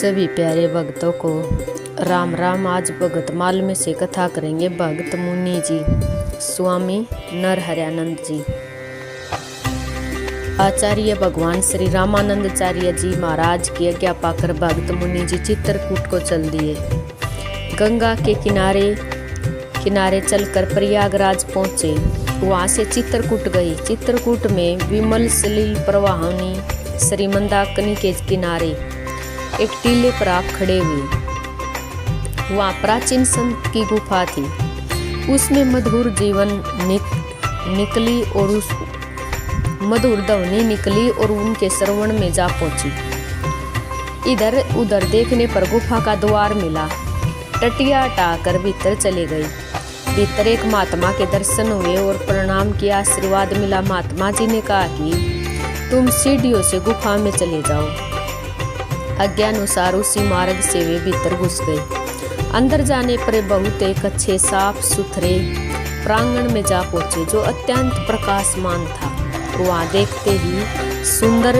सभी प्यारे भक्तों को राम राम। आज भगत माल में से कथा करेंगे भगत मुनि जी स्वामी नरहरियानंद जी। आचार्य भगवान श्री रामानंदाचार्य जी महाराज की आज्ञा पाकर भगत मुनि जी चित्रकूट को चल दिए। गंगा के किनारे चलकर प्रयागराज पहुंचे। वहां से चित्रकूट गए। चित्रकूट में विमल सलील प्रवाहनी श्री मंदाकिनी के किनारे एक टीले पर आप खड़े हुए। वहाँ प्राचीन संत की गुफा थी। उसमें मधुर जीवन निकली और उस मधुर ध्वनि निकली और उनके श्रवण में जा पहुंची। इधर उधर देखने पर गुफा का द्वार मिला। टटिया हटाकर भीतर चले गए। भीतर एक महात्मा के दर्शन हुए और प्रणाम किया, आशीर्वाद मिला। महात्मा जी ने कहा कि तुम सीढ़ियों से गुफा में चले जाओ। आज्ञानुसार उसी मार्ग से वे भीतर घुस गए। अंदर जाने पर बहुत एक अच्छे साफ सुथरे प्रांगण में जा पहुंचे जो अत्यंत प्रकाशमान था। वहाँ देखते ही सुंदर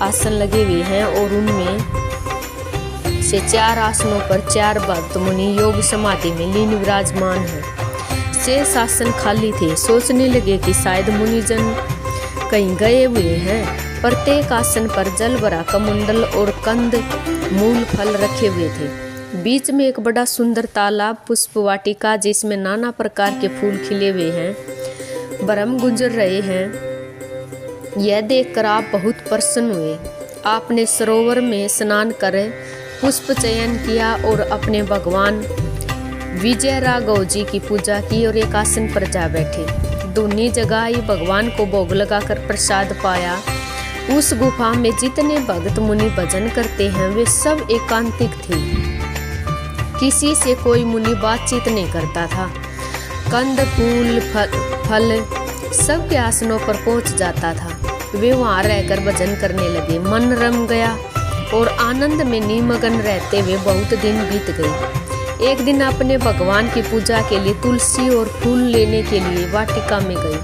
आसन लगे हुए हैं और उनमें से 4 आसनों पर 4 भक्त मुनि योग समाधि में लीन विराजमान है। 6 आसन खाली थे। सोचने लगे कि शायद मुनिजन कहीं गए हुए हैं। प्रत्येक आसन पर जल भरा कमंडल और कंद मूल फल रखे हुए थे। बीच में एक बड़ा सुंदर तालाब, पुष्प वाटिका जिसमें नाना प्रकार के फूल खिले हुए हैं, ब्रह्म गुजर रहे हैं। यह देखकर आप बहुत प्रसन्न हुए। आपने सरोवर में स्नान कर पुष्प चयन किया और अपने भगवान विजय राघव जी की पूजा की और एक आसन पर जा बैठे। दोनों जगह ही भगवान को भोग लगाकर प्रसाद पाया। उस गुफा में जितने भक्त मुनि भजन करते हैं वे सब एकांतिक थे। किसी से कोई मुनि बातचीत नहीं करता था। कंद फूल फल सबके आसनों पर पहुंच जाता था। वे वहां रहकर भजन करने लगे। मन रम गया और आनंद में निमग्न रहते हुए बहुत दिन बीत गए। एक दिन अपने भगवान की पूजा के लिए तुलसी और फूल लेने के लिए वाटिका में गए।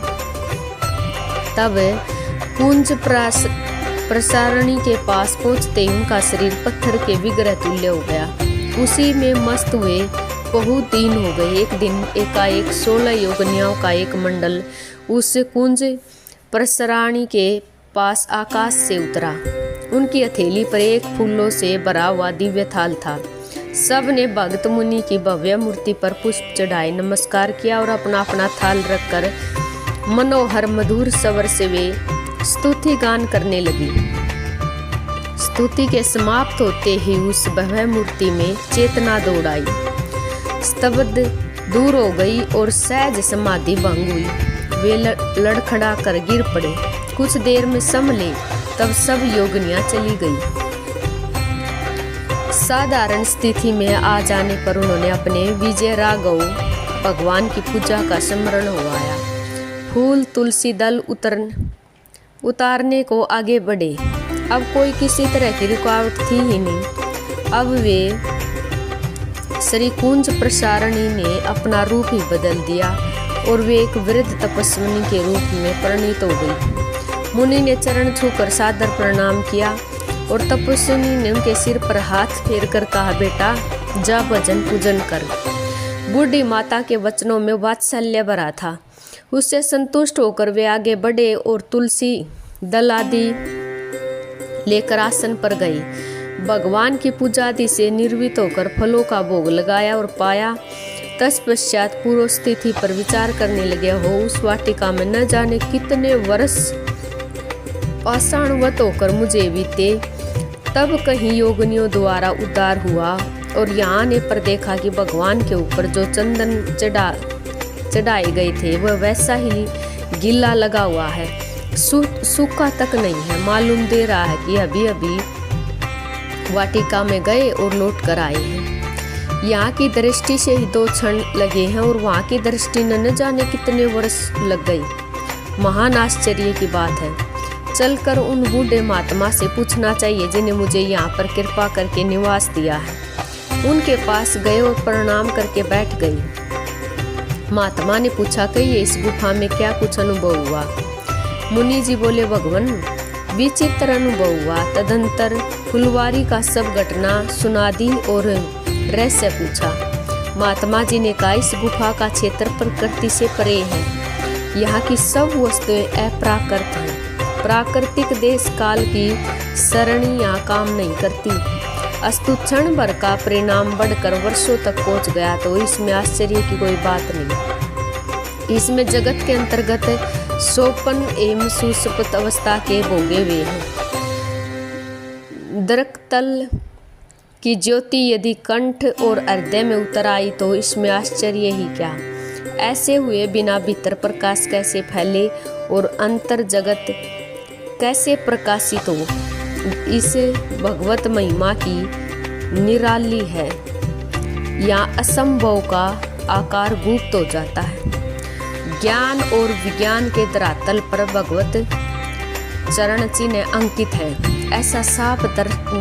तब कुंज प्रसारणी के पास पहुंचते ही उनका शरीर पत्थर के विग्रह तुल्य हो गया। उसी में मस्त हुए बहुत दिन हो गए। एक दिन एकाएक 16 योगिनियों का एक मंडल उस कुंज प्रसारणी के पास आकाश से उतरा। उनकी हथेली पर एक फूलों से भरा हुआ दिव्य थाल था। सब ने भगत मुनि की भव्य मूर्ति पर पुष्प चढ़ाए, नमस्कार किया और अपना अपना थाल रखकर मनोहर मधुर स्वर से वे स्तुति गान करने लगी। स्तुति के समाप्त होते ही उस भव्य मूर्ति में चेतना दौड़ आई, स्तब्ध दूर हो गई और सहज समाधि भंग हुई। वे लड़खड़ा कर गिर पड़े। कुछ देर में संभले, तब सब योगिनियां चली गई। साधारण स्थिति में आ जाने पर उन्होंने अपने विजय राघव भगवान की पूजा का स्मरण हुआया। फूल तुलसी दल उतारने को आगे बढ़े। अब कोई किसी तरह की रुकावट थी ही नहीं। अब वे श्री कुंज प्रसारणी ने अपना रूप ही बदल दिया और वे एक वृद्ध तपस्विनी के रूप में परिणित हो गई। मुनि ने चरण छूकर सादर प्रणाम किया और तपस्विनी ने उनके सिर पर हाथ फेर कर कहा, बेटा जा भजन पूजन कर। बूढ़ी माता के वचनों में वात्सल्य भरा था। उससे संतुष्ट होकर वे आगे बढ़े और तुलसी दल आदि लेकर आसन पर गए। भगवान की पूजा आदि से निर्वित होकर फलों का भोग लगाया और पाया। तत्पश्चात पूर्व स्थिति पर विचार करने लगे। हो उस वाटिका में न जाने कितने वर्ष पाषाणवत होकर मुझे बीते। तब कहीं योगिनियों द्वारा उद्धार हुआ और यहाँ आने पर देखा कि भगवान के ऊपर जो चंदन चढ़ाए गए थे वह वैसा ही गीला लगा हुआ है, सूखा तक नहीं है। मालूम दे रहा है कि अभी अभी वाटिका में गए और लौट कर आए हैं। यहाँ की दृष्टि से ही 2 क्षण लगे हैं और वहाँ की दृष्टि न जाने कितने वर्ष लग गई। महान आश्चर्य की बात है। चलकर उन बूढ़े महात्मा से पूछना चाहिए जिन्हें मुझे यहाँ पर कृपा करके निवास दिया है। उनके पास गए और प्रणाम करके बैठ गई। महात्मा ने पूछा कि ये इस गुफा में क्या कुछ अनुभव हुआ। मुनि जी बोले, भगवान विचित्र अनुभव हुआ। तदंतर फुलवारी का सब घटना सुना दी और रहस्य पूछा। महात्मा जी ने कहा, इस गुफा का क्षेत्र प्रकृति से परे है। यहाँ की सब वस्तुएं अप्राकृत हैं। प्राकृतिक देश काल की सरणियाँ काम नहीं करती। अस्तु क्षण भर का परिणाम बढ़कर वर्षों तक पहुँच गया तो इसमें आश्चर्य की कोई बात नहीं। इसमें जगत के अंतर्गत सोपन एवं सुषुप्त अवस्था के भोगे हुए हैं। दरकतल की ज्योति यदि कंठ और हृदय में उतर आई तो इसमें आश्चर्य ही क्या। ऐसे हुए बिना भीतर प्रकाश कैसे फैले और अंतर जगत कैसे प्रकाशित हो। इस भगवत महिमा की निराली है। यहाँ असंभव का आकार गुप्त हो जाता है। ज्ञान और विज्ञान के धरातल पर भगवत चरण चिन्ह अंकित है। ऐसा साफ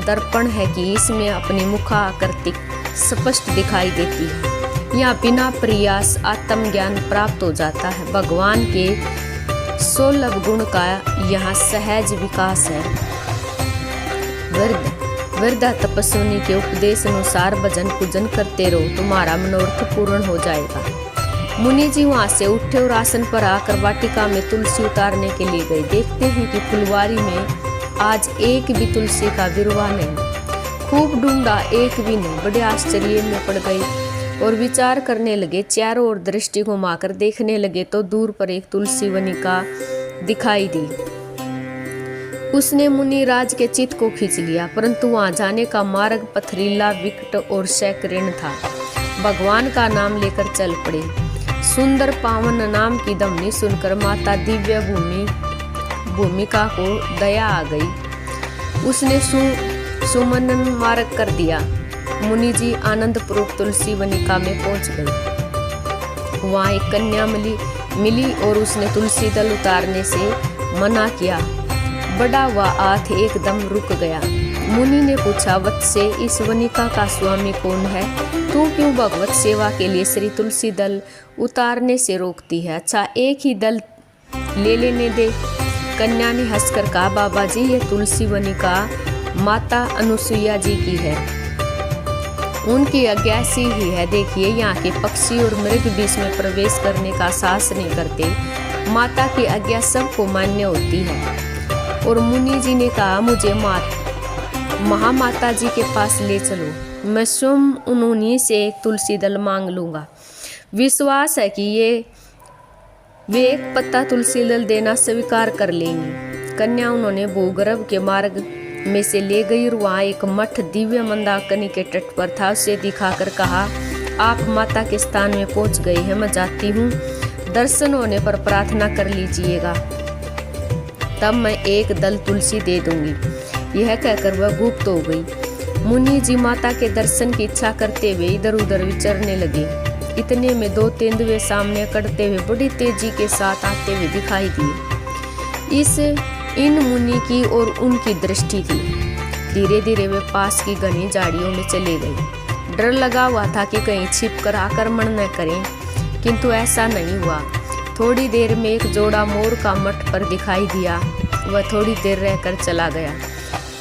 दर्पण है कि इसमें अपनी मुखाकृति स्पष्ट दिखाई देती है। यहाँ बिना प्रयास आत्मज्ञान प्राप्त हो जाता है। भगवान के 16 गुण का यहाँ सहज विकास है। वृद्धा तपस्विनी के उपदेश अनुसार भजन पूजन करते रहो, तुम्हारा मनोरथ पूर्ण हो जाएगा। मुनि जी वहाँ से उठे और आसन पर आकर वाटिका में तुलसी उतारने के लिए गए। देखते हैं कि फुलवारी में आज एक भी तुलसी का विरवा नहीं। खूब ढूंढा, एक भी नहीं। बड़े आश्चर्य में पड़ गए और विचार करने लगे। चारों ओर दृष्टि घुमाकर देखने लगे तो दूर पर एक तुलसी वनिका दिखाई दी। उसने मुनिराज के चित्त को खींच लिया, परंतु वहां जाने का मार्ग पथरीला, विकट और संकीर्ण था। भगवान का नाम लेकर चल पड़े। सुंदर पावन नाम की ध्वनि सुनकर माता दिव्य भूमिका को दया आ गई। उसने सुमनन मार्ग कर दिया। मुनि जी आनंद पूर्वक तुलसी वनिका में पहुंच गए। वहां एक कन्या मिली और उसने तुलसी दल उतारने से मना किया। बड़ा हुआ हाथ एकदम रुक गया। मुनि ने पूछा, वत्से, इस वनिका का स्वामी कौन है? तू क्यों भगवत सेवा के लिए श्री तुलसी दल उतारने से रोकती है? अच्छा, एक ही दल ले लेने दे। कन्या ने हंसकर कहा, बाबा जी, ये तुलसी वनिका माता अनुसुईया जी की है। उनकी आज्ञा सी ही है। देखिए, यहाँ के पक्षी और मृग भी इसमें प्रवेश करने का साहस नहीं करते। माता की आज्ञा सबको मान्य होती है। और मुनि जी ने कहा, मुझे महामाता जी के पास ले चलो, मैं स्वयं उन्हीं से एक तुलसी दल मांग लूँगा। विश्वास है कि वे एक पत्ता तुलसी दल देना स्वीकार कर लेंगी। कन्या उन्होंने भूगर्भ के मार्ग में से ले गई और वहाँ एक मठ दिव्य मंदाकिनी के तट पर था। उसे दिखाकर कहा, आप माता के स्थान में पहुँच गई है, मैं जाती हूँ। दर्शन होने पर प्रार्थना कर लीजिएगा, तब मैं एक दल तुलसी दे दूंगी। यह कहकर वह गुप्त हो गई। मुनि जी माता के दर्शन की इच्छा करते हुए इधर उधर विचरने लगे। इतने में 2 तेंदुए सामने कटते हुए बड़ी तेजी के साथ आते हुए दिखाई दिए। इन मुनि की और उनकी दृष्टि थी। धीरे धीरे वे पास की घनी झाड़ियों में चले गए। डर लगा हुआ था कि कहीं छिपकर आक्रमण न करें, किंतु ऐसा नहीं हुआ। थोड़ी देर में एक जोड़ा मोर का मठ पर दिखाई दिया। वह थोड़ी देर रहकर चला गया।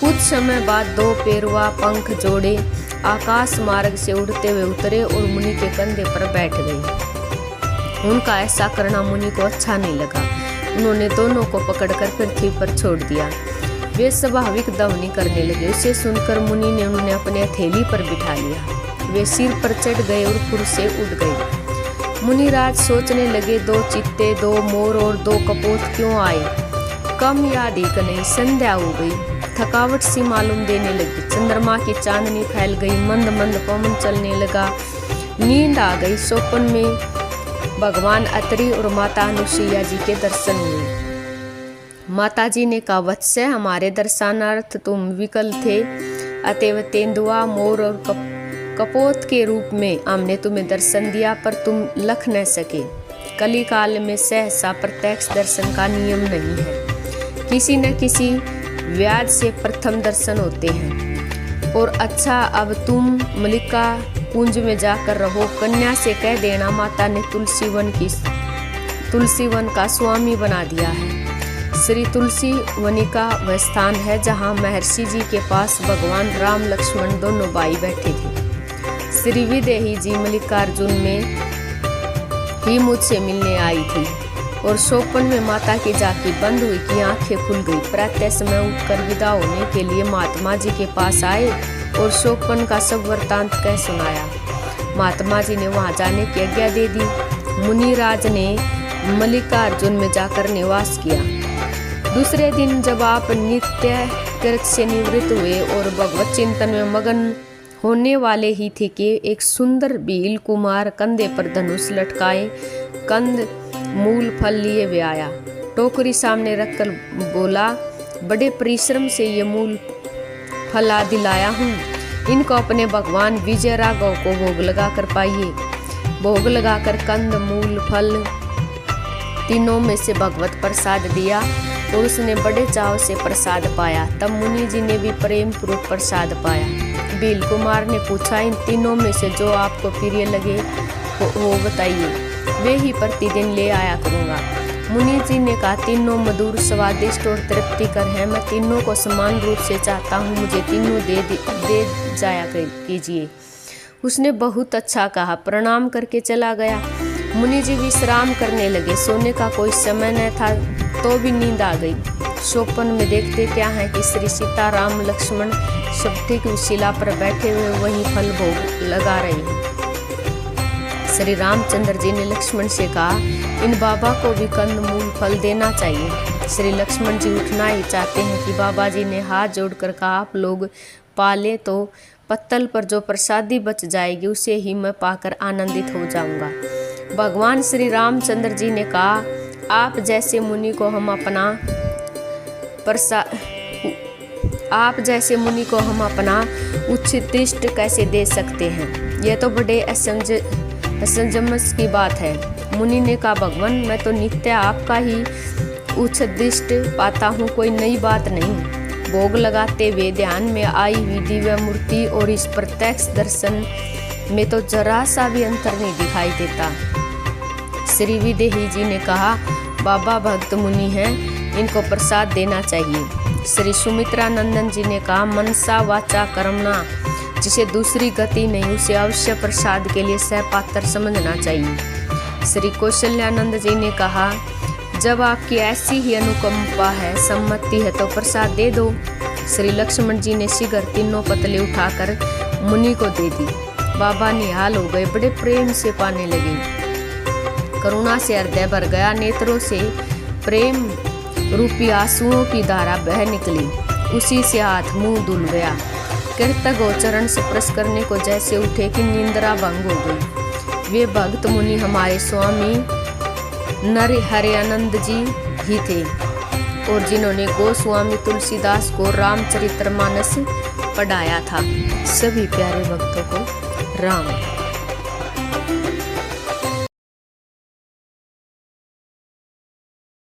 कुछ समय बाद 2 पेरवा पंख जोड़े आकाश मार्ग से उड़ते हुए उतरे और मुनि के कंधे पर बैठ गए। उनका ऐसा करना मुनि को अच्छा नहीं लगा। उन्होंने दोनों को पकड़कर पृथ्वी पर छोड़ दिया। वे स्वाभाविक ध्वनि करने लगे। उसे सुनकर मुनि ने उन्हें अपने हथेली पर बिठा लिया। वे सिर पर चढ़ गए और फुर से उड़ गए। मुनिराज सोचने लगे, 2 चित्ते, 2 मोर और 2 कपोत क्यों आए? कम या अधिक नहीं। संध्या हो गई। थकावट सी मालूम देने लगी। चंद्रमा की चांदनी फैल गई। मंद मंद पवन चलने लगा। नींद आ गई। स्वप्न में भगवान अत्रि और माता अनुसुईया जी के दर्शन हुए। माता जी ने कहा, वत्स्य, हमारे दर्शनार्थ तुम विकल थे, अतएव तेंदुआ, मोर और कपोत के रूप में हमने तुम्हें दर्शन दिया, पर तुम लख न सके। कली काल में सहसा प्रत्यक्ष दर्शन का नियम नहीं है। किसी न किसी व्याज से प्रथम दर्शन होते हैं। और अच्छा, अब तुम मलिका कुंज में जाकर रहो। कन्या से कह देना, माता ने तुलसी वन का स्वामी बना दिया है। श्री तुलसी वनिका वह स्थान है जहाँ महर्षि जी के पास भगवान राम लक्ष्मण दोनों भाई बैठे थे। श्री विदेही जी मल्लिकार्जुन में ही मुझसे मिलने आई थी और शोपन में माता की जाकी बंद हुई कि आंखें खुल गई। प्रातः समय उठकर विदा होने के लिए महात्मा जी के पास आए और शोपन का सब वृत्तांत कह सुनाया। महात्मा जी ने वहां जाने की आज्ञा दे दी। मुनिराज ने मल्लिकार्जुन में जाकर निवास किया। दूसरे दिन जब आप नित्य कृत से निवृत्त हुए और भगवत चिंतन में मगन होने वाले ही थे कि एक सुंदर भील कुमार कंधे पर धनुष लटकाए कंद मूल फल लिए वे आया। टोकरी सामने रखकर बोला, बड़े परिश्रम से ये मूल फल आदि लाया हूँ, इनको अपने भगवान विजय राघव को भोग लगा कर पाइए। भोग लगाकर कंद मूल फल तीनों में से भगवत प्रसाद दिया और उसने बड़े चाव से प्रसाद पाया। तब मुनि जी ने भी प्रेम पूर्वक प्रसाद पाया। भील कुमार ने पूछा, इन तीनों में से जो आपको प्रिय लगे वो बताइए, वे ही प्रतिदिन ले आया करूँगा। मुनि जी ने कहा, तीनों मधुर स्वादिष्ट और तृप्तिकर हैं, मैं तीनों को समान रूप से चाहता हूँ, मुझे तीनों दे जाया कीजिए। उसने बहुत अच्छा कहा, प्रणाम करके चला गया। मुनि जी विश्राम करने लगे। सोने का कोई समय न था तो भी नींद आ गई। शोपन में देखते क्या है कि श्री सीता राम लक्ष्मण शक्ति की शिला पर बैठे हुए वहीं फल भोग लगा रहे हैं। श्री रामचंद्र जी ने लक्ष्मण से कहा, इन बाबा को भी कंद मूल फल देना चाहिए। श्री लक्ष्मण जी उठना ही चाहते हैं कि बाबा जी ने हाथ जोड़कर कहा, आप लोग पाले तो पत्तल पर जो प्रसादी बच जाएगी उसे ही मैं पाकर आनंदित हो जाऊंगा। भगवान श्री रामचंद्र जी ने कहा, आप जैसे मुनि को हम अपना उच्छिष्ट कैसे दे सकते हैं? यह तो बड़े असमंजस की बात है। मुनि ने कहा, भगवान मैं तो नित्य आपका ही उच्छिष्ट पाता हूँ, कोई नई बात नहीं। भोग लगाते हुए ध्यान में आई हुई दिव्य मूर्ति और इस प्रत्यक्ष दर्शन में तो जरा सा भी अंतर नहीं दिखाई देता। श्री विदेही जी ने कहा, बाबा भक्त मुनि हैं, इनको प्रसाद देना चाहिए। श्री सुमित्रा नंदन जी ने कहा, मनसा वाचा कर्मणा, जिसे दूसरी गति नहीं उसे अवश्य प्रसाद के लिए सहपात्र समझना चाहिए। श्री कौशल्यानंद जी ने कहा, जब आपकी ऐसी ही अनुकंपा है, सम्मति है तो प्रसाद दे दो। श्री लक्ष्मण जी ने शीघ्र तीनों पतले उठाकर मुनि को दे दी। बाबा निहाल हो गए, बड़े प्रेम से पाने लगे। करुणा से हृदय भर गया, नेत्रों से प्रेम रूपी आंसुओं की धारा बह निकली। उसी से हाथ मुंह धुल गया। कृतज्ञ चरण स्पर्श करने को जैसे उठे कि निंद्रा भंग हो गई। वे भक्त मुनि हमारे स्वामी नरहरियानंद जी ही थे और जिन्होंने गोस्वामी तुलसीदास को रामचरितमानस पढ़ाया था। सभी प्यारे भक्तों को राम।